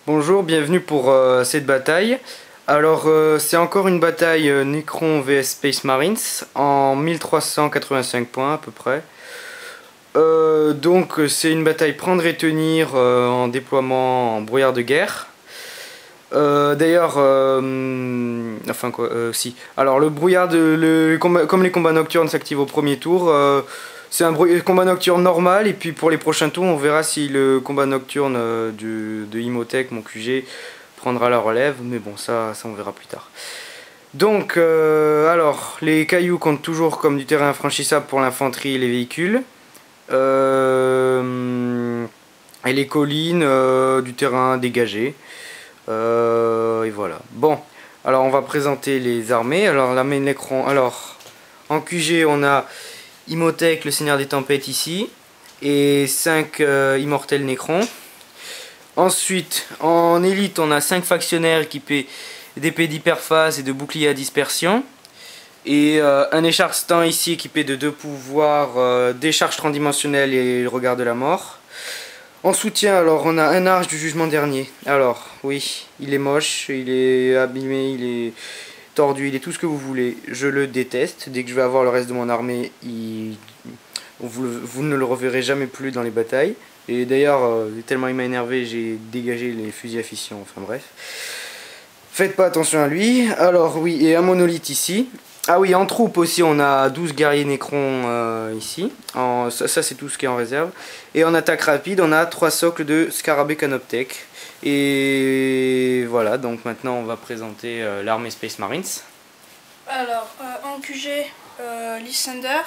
Bonjour, bienvenue pour cette bataille. Alors c'est encore une bataille Necron vs Space Marines en 1385 points à peu près. Donc c'est une bataille prendre et tenir en déploiement en brouillard de guerre. D'ailleurs, enfin quoi, si. Alors le brouillard comme les combats nocturnes s'activent au premier tour. C'est un combat nocturne normal et puis pour les prochains tours on verra si le combat nocturne de Imhotech, mon QG, prendra la relève, mais bon ça on verra plus tard. Donc alors les cailloux comptent toujours comme du terrain infranchissable pour l'infanterie et les véhicules. Et les collines du terrain dégagé. Et voilà. Bon, alors on va présenter les armées. Alors l'armée de Necron, alors en QG on a Imhotech, le seigneur des tempêtes ici, et 5 immortels Necrons. Ensuite, en élite, on a 5 factionnaires équipés d'épées d'hyperphase et de boucliers à dispersion. Et un écharpstan ici équipé de 2 pouvoirs, décharge transdimensionnelle et le regard de la mort. En soutien, alors on a un arche du jugement dernier. Alors, oui, il est moche, il est abîmé, il est tordu, il est tout ce que vous voulez. Je le déteste. Dès que je vais avoir le reste de mon armée, vous ne le reverrez jamais plus dans les batailles. Et d'ailleurs, tellement il m'a énervé, j'ai dégagé les fusils à fission. Enfin bref. Faites pas attention à lui. Alors oui, et un monolithe ici. Ah oui, en troupe aussi, on a 12 guerriers Necrons ici. Ça c'est tout ce qui est en réserve. Et en attaque rapide, on a 3 socles de Scarabée Canoptech. Et voilà, donc maintenant on va présenter l'armée Space Marines. Alors, en QG, Lysander,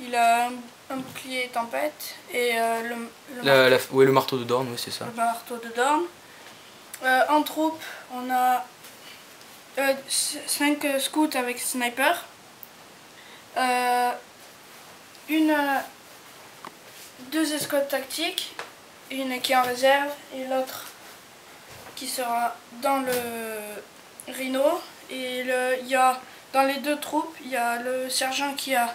il a un bouclier tempête et le marteau de Dorn, oui c'est ça. le marteau de Dorn. En troupe, on a 5 scouts avec sniper, deux escouades tactiques, une qui est en réserve et l'autre qui sera dans le Rhino. Et dans les deux troupes, il y a le sergent qui a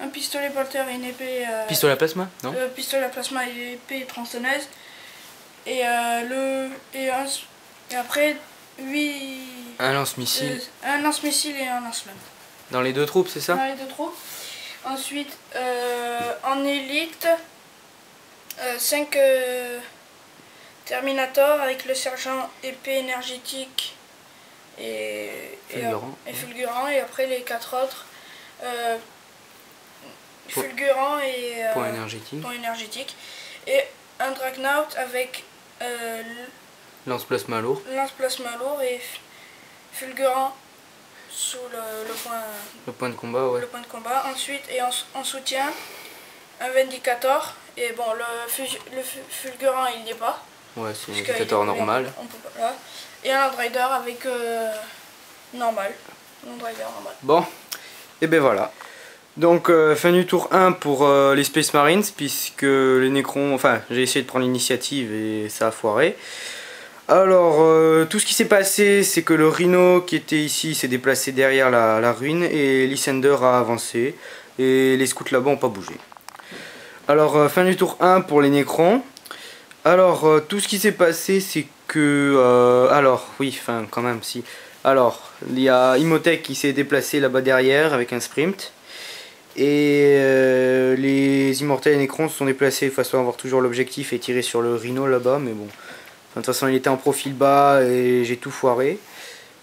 un pistolet bolter et une épée. Pistolet à plasma, non? Pistolet à plasma et épée tronçonneuse. Et après, 8. Un lance-missile. Un lance-missile et un lance-flamme. Dans les deux troupes, c'est ça? Dans les deux troupes. Ensuite, en élite, 5 Terminator avec le sergent épée énergétique et fulgurant. Et après les 4 autres, fulgurant et point énergétique. Et un Dragnaut avec lance-plasma lourd. Lance-plasma lourd et fulgurant sous le point de combat, ouais. Le point de combat. Ensuite, et en soutien, un Vindicator. Et bon, le fulgurant, il n'y est pas. Ouais, c'est un Vindicator normal. Et un Landrider avec normal. Bon, et ben voilà. Donc, fin du tour 1 pour les Space Marines, puisque les Necrons... Enfin, j'ai essayé de prendre l'initiative et ça a foiré. Alors, tout ce qui s'est passé, c'est que le Rhino qui était ici s'est déplacé derrière la ruine et Lysander a avancé et les scouts là-bas n'ont pas bougé. Alors, fin du tour 1 pour les Necrons. Alors, tout ce qui s'est passé, c'est que... alors, oui, enfin, quand même, si. Alors, il y a Imhotech qui s'est déplacé là-bas derrière avec un sprint. Et les immortels et Necrons se sont déplacés de façon à avoir toujours l'objectif et tirer sur le Rhino là-bas, mais bon... De toute façon il était en profil bas et j'ai tout foiré.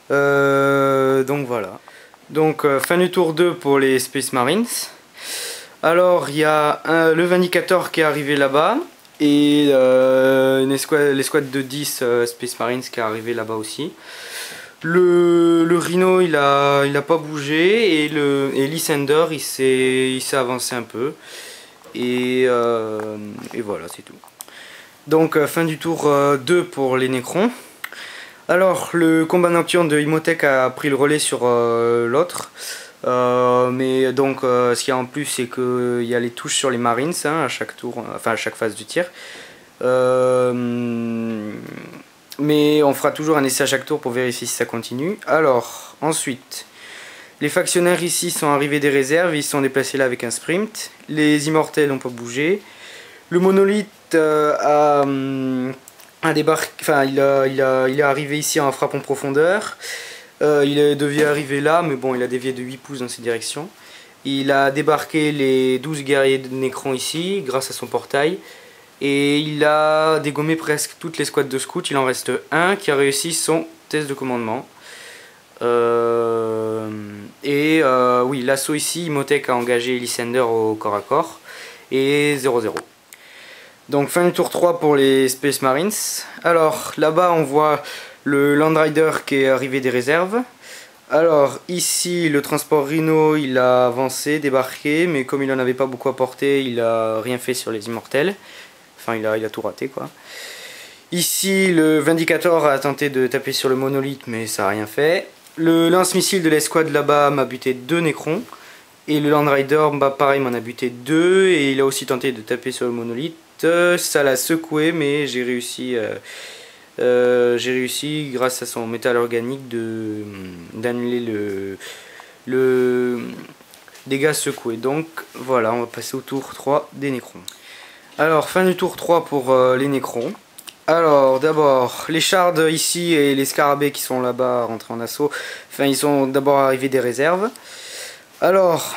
Donc voilà. Donc fin du tour 2 pour les Space Marines. Alors il y a le Vindicator qui est arrivé là-bas. Et l'escouade de 10 Space Marines qui est arrivé là-bas aussi. Le Rhino il a pas bougé et Lysander il s'est avancé un peu. Et voilà, c'est tout. Donc fin du tour 2 pour les Necrons. Alors le combat nocturne de Imhotech a pris le relais sur l'autre. Mais donc ce qu'il y a en plus c'est qu'il y a les touches sur les Marines hein, à chaque tour, enfin à chaque phase du tir. Mais on fera toujours un essai à chaque tour pour vérifier si ça continue. Alors ensuite, les factionnaires ici sont arrivés des réserves, ils se sont déplacés là avec un sprint. Les immortels n'ont pas bougé. Le monolithe a enfin il est arrivé ici en frappe en profondeur. Devait arriver là, mais bon, il a dévié de 8 pouces dans cette direction. Il a débarqué les 12 guerriers de Necron ici, grâce à son portail. Et il a dégommé presque toutes les squads de scouts. Il en reste un qui a réussi son test de commandement. Oui, l'assaut ici, Imhotep a engagé Lysander au corps à corps. Et 0-0. Donc fin du tour 3 pour les Space Marines. Alors là-bas on voit le Land Rider qui est arrivé des réserves. Alors ici le transport Rhino il a avancé, débarqué, mais comme il n'en avait pas beaucoup apporté, il a rien fait sur les immortels. Enfin il a tout raté quoi. Ici le Vindicator a tenté de taper sur le monolithe mais ça n'a rien fait. Le lance-missile de l'escouade là-bas m'a buté 2 Necrons. Et le Land Rider, bah, pareil, m'en a buté 2. Et il a aussi tenté de taper sur le monolithe. Ça l'a secoué, mais j'ai réussi grâce à son métal organique d'annuler le dégât secoué. Donc voilà, on va passer au tour 3 des Necrons. Alors, fin du tour 3 pour les Necrons. Alors d'abord les shards ici et les scarabées qui sont là-bas rentrés en assaut, enfin ils sont d'abord arrivés des réserves. Alors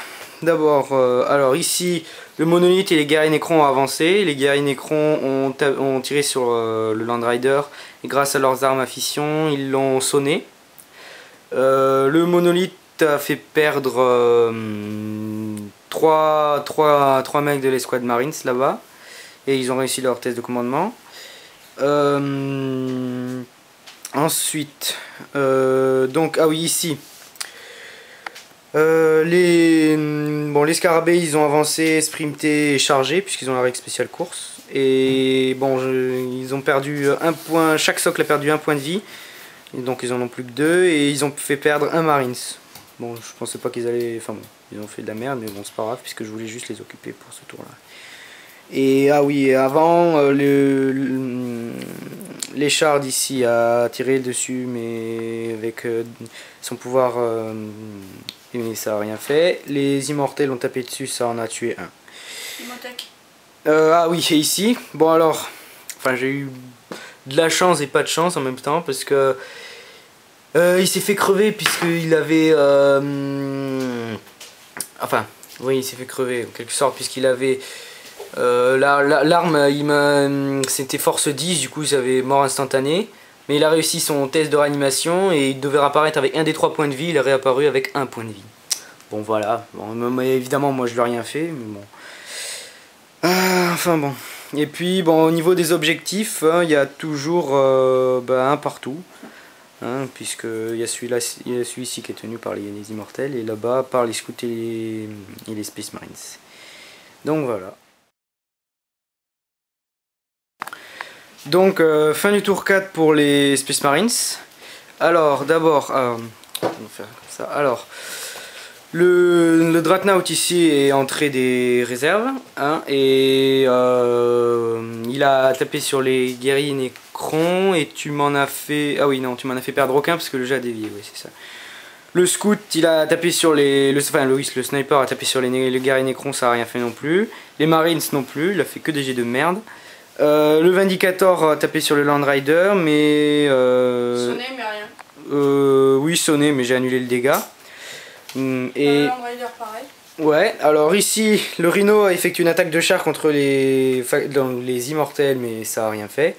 ici le monolithe et les guerriers Necrons ont avancé. Les guerriers Necrons ont tiré sur le Land Rider et grâce à leurs armes à fission ils l'ont sonné. Le monolithe a fait perdre 3 mecs de l'escouade Marines là-bas et ils ont réussi leur test de commandement. Ensuite, donc ah oui ici, les scarabées ils ont avancé, sprinté et chargé puisqu'ils ont la règle spéciale course et bon ils ont perdu un point, chaque socle a perdu un point de vie et donc ils en ont plus que 2 et ils ont fait perdre un Marines. Bon je pensais pas qu'ils allaient, enfin bon ils ont fait de la merde mais bon c'est pas grave puisque je voulais juste les occuper pour ce tour là. Et ah oui, avant les shards ici a tiré dessus mais avec son pouvoir mais ça a rien fait. Les immortels ont tapé dessus, ça en a tué un. Ah oui, et ici, bon alors, enfin j'ai eu de la chance et pas de chance en même temps parce que il s'est fait crever puisqu'il avait enfin oui il s'est fait crever en quelque sorte puisqu'il avait l'arme, c'était force 10, du coup il avait mort instantané. Mais il a réussi son test de réanimation et il devait réapparaître avec un des 3 points de vie, il est réapparu avec 1 point de vie. Bon voilà, bon, évidemment moi je lui ai rien fait, mais bon. Enfin bon. Et puis bon au niveau des objectifs, hein, il y a toujours un partout. Hein, puisqu'il y a celui-ci qui est tenu par les immortels et là-bas par les scouts et les Space Marines. Donc voilà. Donc fin du tour 4 pour les Space Marines. Alors d'abord, on va faire comme ça. Alors le Dreadnought ici est entré des réserves hein, et il a tapé sur les guerriers Necrons et tu m'en as fait... Ah oui non, tu m'en as fait perdre aucun parce que le jeu a dévié, oui c'est ça. Le scout il a tapé sur le sniper a tapé sur les guerriers Necrons, ça a rien fait non plus. Les Marines non plus, il a fait que des jets de merde. Le Vindicator a tapé sur le Land Rider, mais... sonné, mais rien. Oui, sonné, mais j'ai annulé le dégât. Le Land Rider, pareil. Ouais, alors ici, le Rhino a effectué une attaque de char contre les immortels, mais ça a rien fait.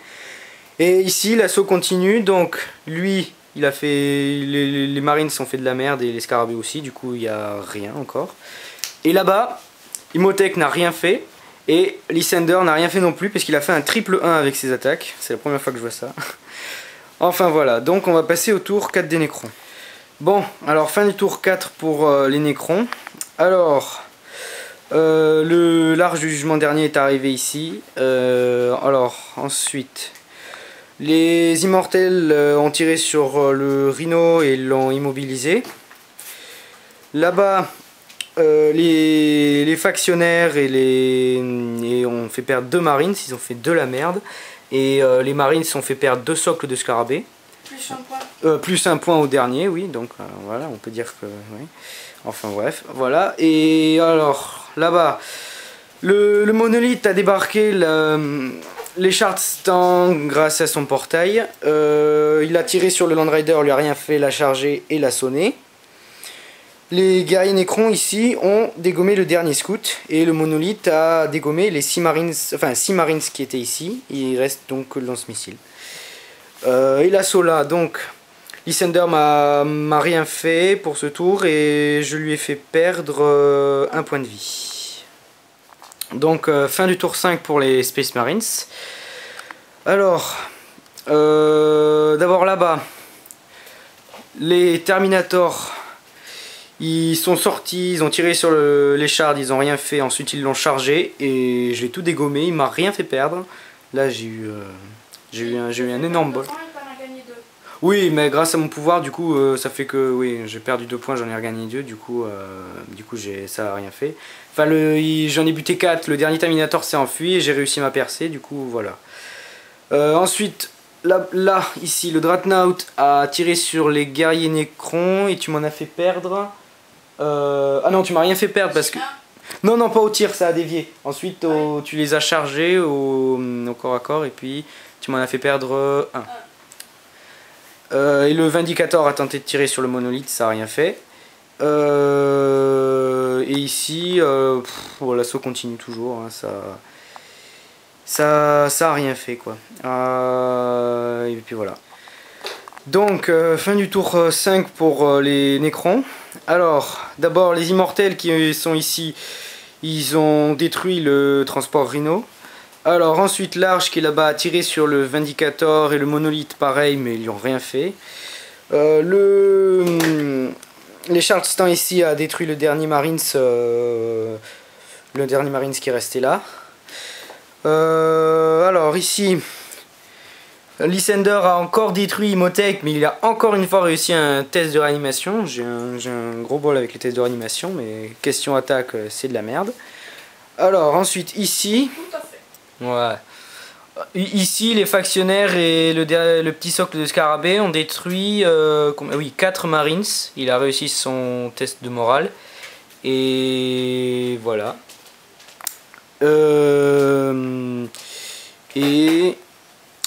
Et ici, l'assaut continue, donc lui, il a fait... Les Marines ont fait de la merde et les Scarabées aussi, du coup, il n'y a rien encore. Et là-bas, Imhotep n'a rien fait. Et Lysander n'a rien fait non plus parce qu'il a fait un triple 1 avec ses attaques. C'est la première fois que je vois ça. Enfin voilà, donc on va passer au tour 4 des Necrons. Bon, alors fin du tour 4 pour les Necrons. Alors, l'Arche du Jugement dernier est arrivé ici. Alors, ensuite, les Immortels ont tiré sur le Rhino et l'ont immobilisé. Là-bas... les factionnaires ont fait perdre 2 Marines, ils ont fait de la merde. Et les Marines ont fait perdre 2 socles de scarabées. Plus 1 point. Plus 1 point au dernier, oui, donc voilà, on peut dire que... Oui. Enfin bref, voilà. Et alors, là-bas, le monolithe a débarqué les Shards grâce à son portail. Il a tiré sur le Land Rider, lui a rien fait, l'a chargé et l'a sonné. Les guerriers Necrons ici ont dégommé le dernier scout et le monolithe a dégommé les 6 marines, enfin 6 marines qui étaient ici. Il reste donc que le lance-missile. Et l'assaut là, donc Lysander m'a rien fait pour ce tour et je lui ai fait perdre un point de vie. Donc fin du tour 5 pour les Space Marines. Alors, d'abord là-bas, les Terminators, ils sont sortis, ils ont tiré sur les Shards, ils ont rien fait, ensuite ils l'ont chargé et je l'ai tout dégommé, il m'a rien fait perdre. Là j'ai eu un énorme bol. Oui, mais grâce à mon pouvoir, du coup, ça fait que oui, j'ai perdu 2 points, j'en ai regagné 2, du coup ça a rien fait. Enfin, j'en ai buté 4, le dernier Terminator s'est enfui et j'ai réussi ma percée, du coup, voilà. Ensuite, là, ici, le Dreadnought a tiré sur les guerriers Necrons et tu m'en as fait perdre. Ah non, tu m'as rien fait perdre parce que... Non, non, pas au tir, ça a dévié. Ensuite, tu les as chargés au corps à corps et puis tu m'en as fait perdre 1. Et le Vindicator a tenté de tirer sur le monolithe, ça n'a rien fait. Et ici, bon, l'assaut continue toujours, hein, ça a rien fait quoi. Et puis voilà. Donc, fin du tour 5 pour les Necrons. Alors, d'abord les immortels qui sont ici, ils ont détruit le transport Rhino. Alors ensuite l'Arche qui est là-bas a tiré sur le Vindicator et le monolithe pareil mais ils lui ont rien fait. Les Charleston ici a détruit le dernier Marines qui est resté là. Alors ici Lysander a encore détruit Imhotep mais il a encore une fois réussi un test de réanimation. J'ai un gros bol avec les tests de réanimation mais question attaque c'est de la merde. Alors ensuite ici... Ouais. Ici, les factionnaires et le petit socle de scarabée ont détruit 4 marines. Il a réussi son test de morale. Et voilà.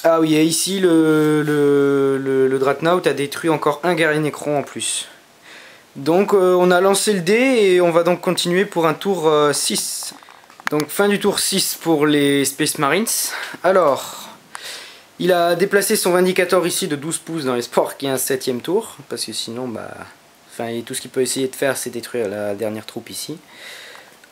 Ah oui, et ici, le Dreadnought a détruit encore un guerrier Necron en plus. Donc, on a lancé le dé et on va donc continuer pour un tour 6. Donc fin du tour 6 pour les Space Marines. Alors, il a déplacé son Vindicator ici de 12 pouces dans l'espoir qu'il y ait un 7ème tour. Parce que sinon, tout ce qu'il peut essayer de faire, c'est détruire la dernière troupe ici.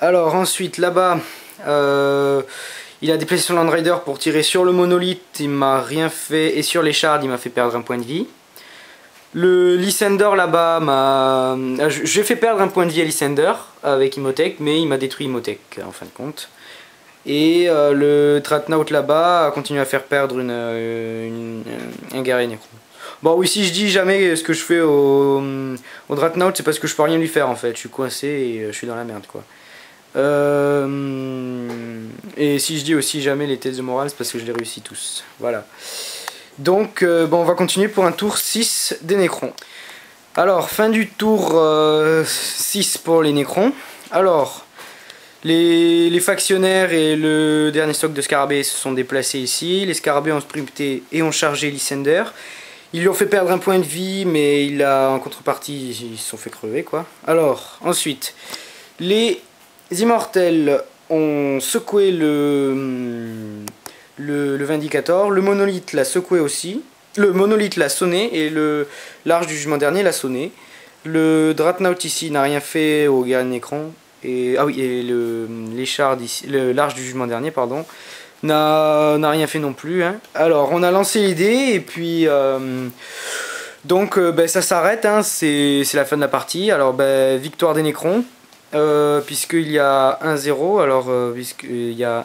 Alors ensuite, là-bas, il a déplacé son Land Raider pour tirer sur le monolithe. Il m'a rien fait. Et sur les Shards, il m'a fait perdre un point de vie. Le Lysander là-bas j'ai fait perdre un point de vie à Lysander avec Imhotep, mais il m'a détruit Imhotep en fin de compte. Et le Dreadnought là-bas a continué à faire perdre un guerrier Necron. Bon oui, si je dis jamais ce que je fais au Dreadnought, c'est parce que je peux rien lui faire en fait. Je suis coincé et je suis dans la merde quoi. Et si je dis aussi jamais les tests de morale, c'est parce que je les réussis tous. Voilà. Donc on va continuer pour un tour 6 des Necrons. Alors fin du tour 6 pour les Necrons. Alors les factionnaires et le dernier stock de scarabées se sont déplacés ici. Les scarabées ont sprinté et ont chargé Lysander. Ils lui ont fait perdre un point de vie mais en contrepartie ils se sont fait crever quoi. Alors ensuite les immortels ont secoué le Vindicator, le monolithe l'a secoué aussi, le monolithe l'a sonné et l'Arche du Jugement Dernier l'a sonné. Le Dreadnought ici n'a rien fait au guerrier Necron et les Shards ici, l'Arche du Jugement Dernier pardon, n'a rien fait non plus. Hein. Alors on a lancé les dés et puis donc ça s'arrête, hein, c'est la fin de la partie. Alors victoire des Necrons puisqu'il y a 1-0. Alors puisqu'il y a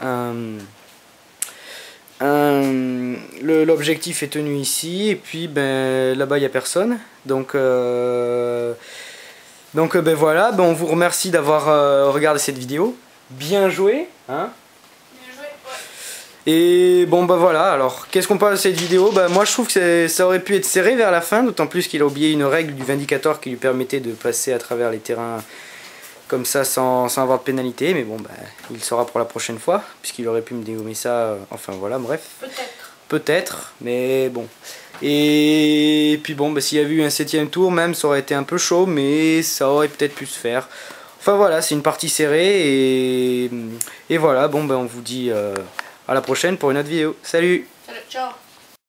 l'objectif est tenu ici et puis là-bas il n'y a personne donc voilà, on vous remercie d'avoir regardé cette vidéo, bien joué hein. Bien joué, ouais. Et voilà, alors qu'est-ce qu'on pense de cette vidéo? Moi je trouve que ça aurait pu être serré vers la fin, d'autant plus qu'il a oublié une règle du Vindicator qui lui permettait de passer à travers les terrains comme ça sans avoir de pénalité, mais bon, bah, il le saura pour la prochaine fois, puisqu'il aurait pu me dégommer ça, enfin voilà, bref. Peut-être, mais bon. Et puis bon, bah, s'il y avait eu un 7ème tour, même, ça aurait été un peu chaud, mais ça aurait peut-être pu se faire. Enfin voilà, c'est une partie serrée, et voilà, bon, bah, on vous dit à la prochaine pour une autre vidéo. Salut! Salut, ciao!